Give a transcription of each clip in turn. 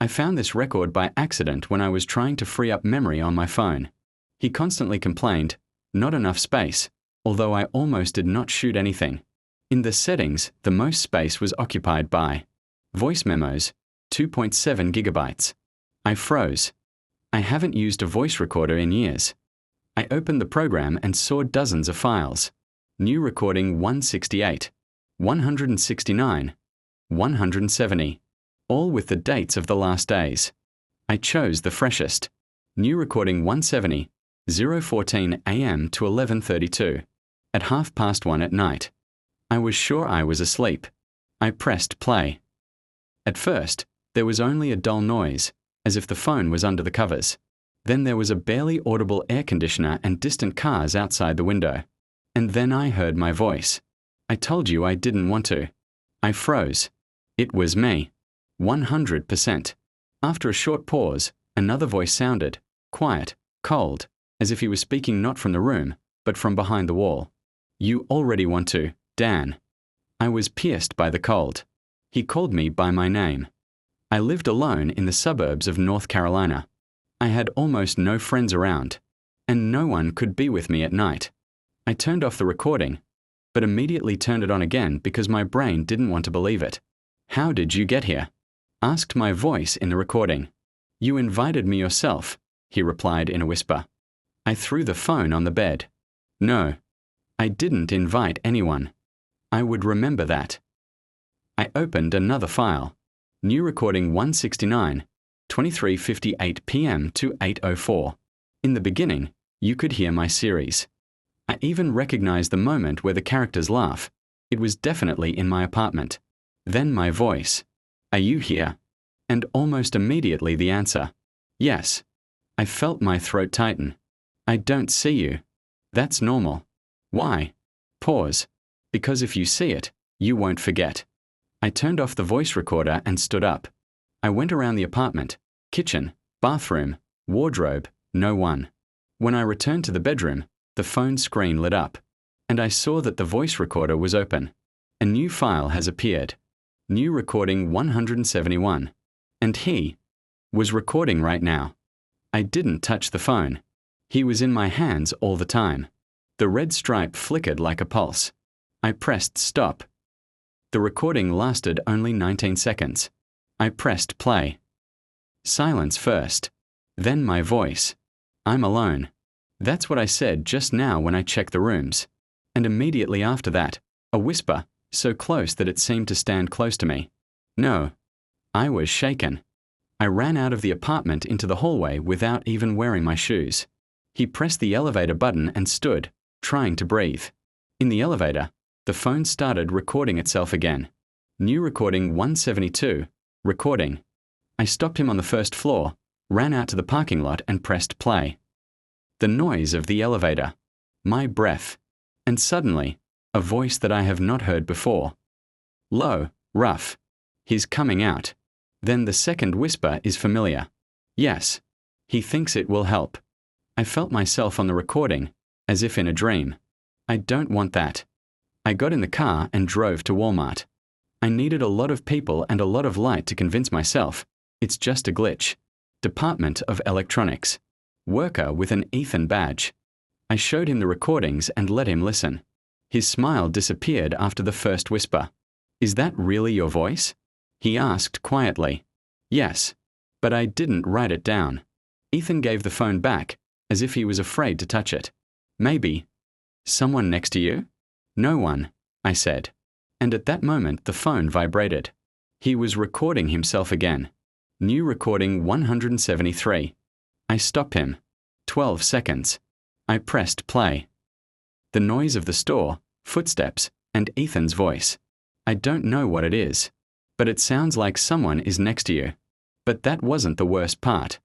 I found this record by accident when I was trying to free up memory on my phone. He constantly complained, "Not enough space," although I almost did not shoot anything. In the settings, the most space was occupied by voice memos, 2.7 gigabytes. I froze. I haven't used a voice recorder in years. I opened the program and saw dozens of files. New recording 168, 169, 170, all with the dates of the last days. I chose the freshest. New recording 170, 0:14 a.m. to 11:32, at 1:30 at night. I was sure I was asleep. I pressed play. At first, there was only a dull noise, as if the phone was under the covers. Then there was a barely audible air conditioner and distant cars outside the window. And then I heard my voice. I told you I didn't want to. I froze. It was me. 100%. After a short pause, another voice sounded, quiet, cold, as if he was speaking not from the room, but from behind the wall. "You already want to, Dan." I was pierced by the cold. He called me by my name. I lived alone in the suburbs of North Carolina. I had almost no friends around, and no one could be with me at night. I turned off the recording, but immediately turned it on again because my brain didn't want to believe it. "How did you get here?" asked my voice in the recording. "You invited me yourself," he replied in a whisper. I threw the phone on the bed. No, I didn't invite anyone. I would remember that. I opened another file. New recording 169, 23:58 p.m. to 8:04. In the beginning, you could hear my series. I even recognized the moment where the characters laugh. It was definitely in my apartment. Then my voice. "Are you here?" And almost immediately the answer. "Yes." I felt my throat tighten. "I don't see you." "That's normal." "Why?" Pause. "Because if you see it, you won't forget." I turned off the voice recorder and stood up. I went around the apartment, kitchen, bathroom, wardrobe, no one. When I returned to the bedroom, the phone screen lit up, and I saw that the voice recorder was open. A new file has appeared. New recording 171. And he was recording right now. I didn't touch the phone. He was in my hands all the time. The red stripe flickered like a pulse. I pressed stop. The recording lasted only 19 seconds. I pressed play. Silence first. Then my voice. "I'm alone." That's what I said just now when I checked the rooms. And immediately after that, a whisper, so close that it seemed to stand close to me. "No." I was shaken. I ran out of the apartment into the hallway without even wearing my shoes. He pressed the elevator button and stood, trying to breathe. In the elevator, the phone started recording itself again. New recording 172, recording. I stopped him on the first floor, ran out to the parking lot and pressed play. The noise of the elevator, my breath, and suddenly, a voice that I have not heard before. Low, rough. He's coming out. Then the second whisper is familiar. Yes. He thinks it will help. I felt myself on the recording, as if in a dream. I don't want that. I got in the car and drove to Walmart. I needed a lot of people and a lot of light to convince myself. It's just a glitch. Department of Electronics. Worker with an Ethan badge. I showed him the recordings and let him listen. His smile disappeared after the first whisper. "Is that really your voice?" He asked quietly. "Yes." But I didn't write it down. Ethan gave the phone back, as if he was afraid to touch it. "Maybe." "Someone next to you?" "No one," I said. And at that moment the phone vibrated. He was recording himself again. New recording 173. I stopped him. 12 seconds. I pressed play. The noise of the store, footsteps, and Ethan's voice. I don't know what it is, but it sounds like someone is next to you. But that wasn't the worst part.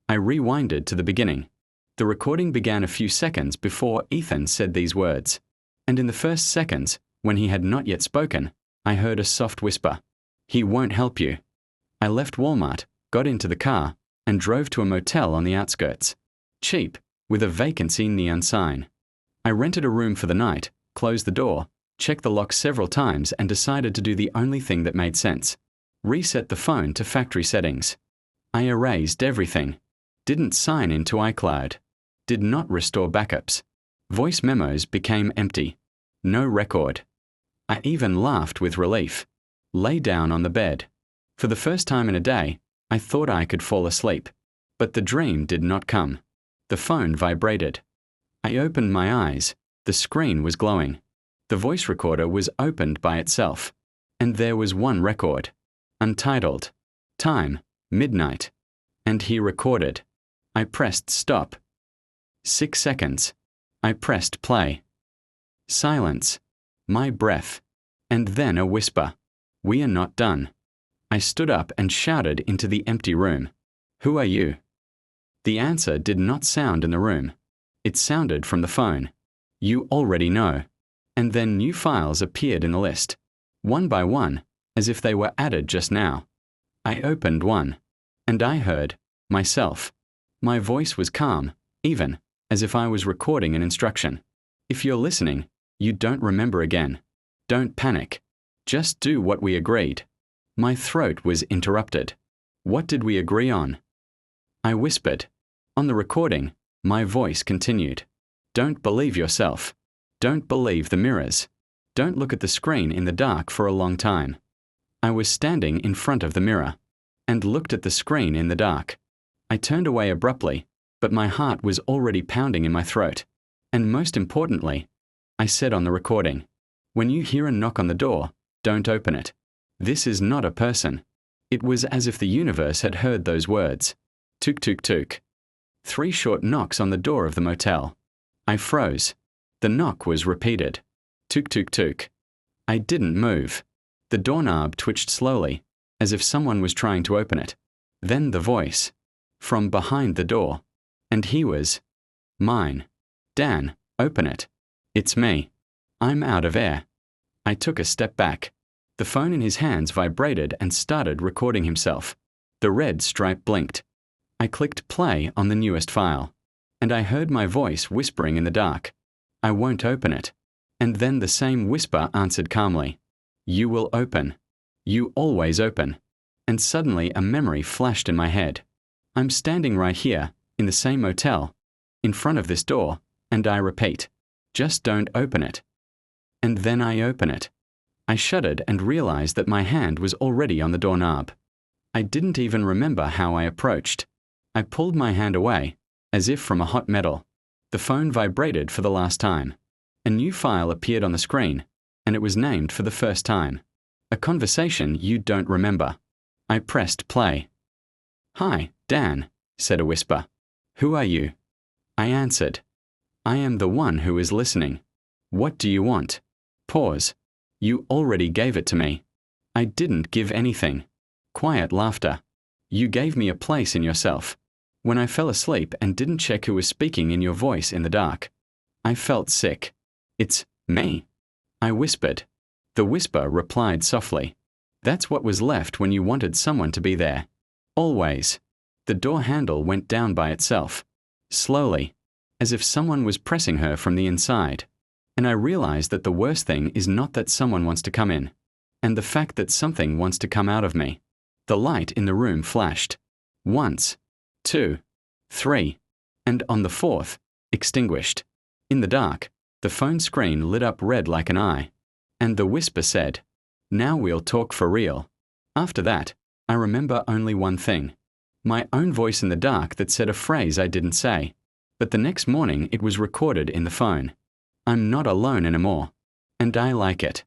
I rewinded to the beginning. The recording began a few seconds before Ethan said these words. And in the first seconds, when he had not yet spoken, I heard a soft whisper. "He won't help you." I left Walmart, got into the car, and drove to a motel on the outskirts. Cheap, with a vacancy neon sign. I rented a room for the night, closed the door, checked the lock several times and decided to do the only thing that made sense. Reset the phone to factory settings. I erased everything. Didn't sign into iCloud. Did not restore backups. Voice memos became empty. No record. I even laughed with relief. Lay down on the bed. For the first time in a day, I thought I could fall asleep. But the dream did not come. The phone vibrated. I opened my eyes. The screen was glowing. The voice recorder was opened by itself. And there was one record. Untitled. Time, midnight. And he recorded. I pressed stop. 6 seconds. I pressed play. Silence. My breath. And then a whisper. We are not done. I stood up and shouted into the empty room. Who are you? The answer did not sound in the room. It sounded from the phone. You already know. And then new files appeared in the list. One by one, as if they were added just now. I opened one. And I heard myself. My voice was calm, even, as if I was recording an instruction. If you're listening, you don't remember again. Don't panic. Just do what we agreed. My throat was interrupted. What did we agree on? I whispered. On the recording, my voice continued. Don't believe yourself. Don't believe the mirrors. Don't look at the screen in the dark for a long time. I was standing in front of the mirror and looked at the screen in the dark. I turned away abruptly, but my heart was already pounding in my throat. And most importantly, I said on the recording, when you hear a knock on the door, don't open it. This is not a person. It was as if the universe had heard those words. Tuk tuk tuk. 3 short knocks on the door of the motel. I froze. The knock was repeated. Tuk tuk tuk. I didn't move. The doorknob twitched slowly, as if someone was trying to open it. Then the voice. From behind the door. And he was. Mine. Dan, open it. It's me. I'm out of air. I took a step back. The phone in his hands vibrated and started recording himself. The red stripe blinked. I clicked play on the newest file. And I heard my voice whispering in the dark. I won't open it. And then the same whisper answered calmly. You will open. You always open. And suddenly a memory flashed in my head. I'm standing right here, in the same motel, in front of this door, and I repeat, just don't open it. And then I open it. I shuddered and realized that my hand was already on the doorknob. I didn't even remember how I approached. I pulled my hand away, as if from a hot metal. The phone vibrated for the last time. A new file appeared on the screen, and it was named for the first time. A conversation you don't remember. I pressed play. Hi, Dan, said a whisper. Who are you? I answered. I am the one who is listening. What do you want? Pause. You already gave it to me. I didn't give anything. Quiet laughter. You gave me a place in yourself. When I fell asleep and didn't check who was speaking in your voice in the dark, I felt sick. It's me. I whispered. The whisper replied softly. That's what was left when you wanted someone to be there. Always. The door handle went down by itself. Slowly. As if someone was pressing her from the inside. And I realized that the worst thing is not that someone wants to come in, and the fact that something wants to come out of me. The light in the room flashed. Once, 2, 3, and on the 4th, extinguished. In the dark, the phone screen lit up red like an eye, and the whisper said, now we'll talk for real. After that, I remember only one thing. My own voice in the dark that said a phrase I didn't say, but the next morning it was recorded in the phone. I'm not alone anymore, and I like it.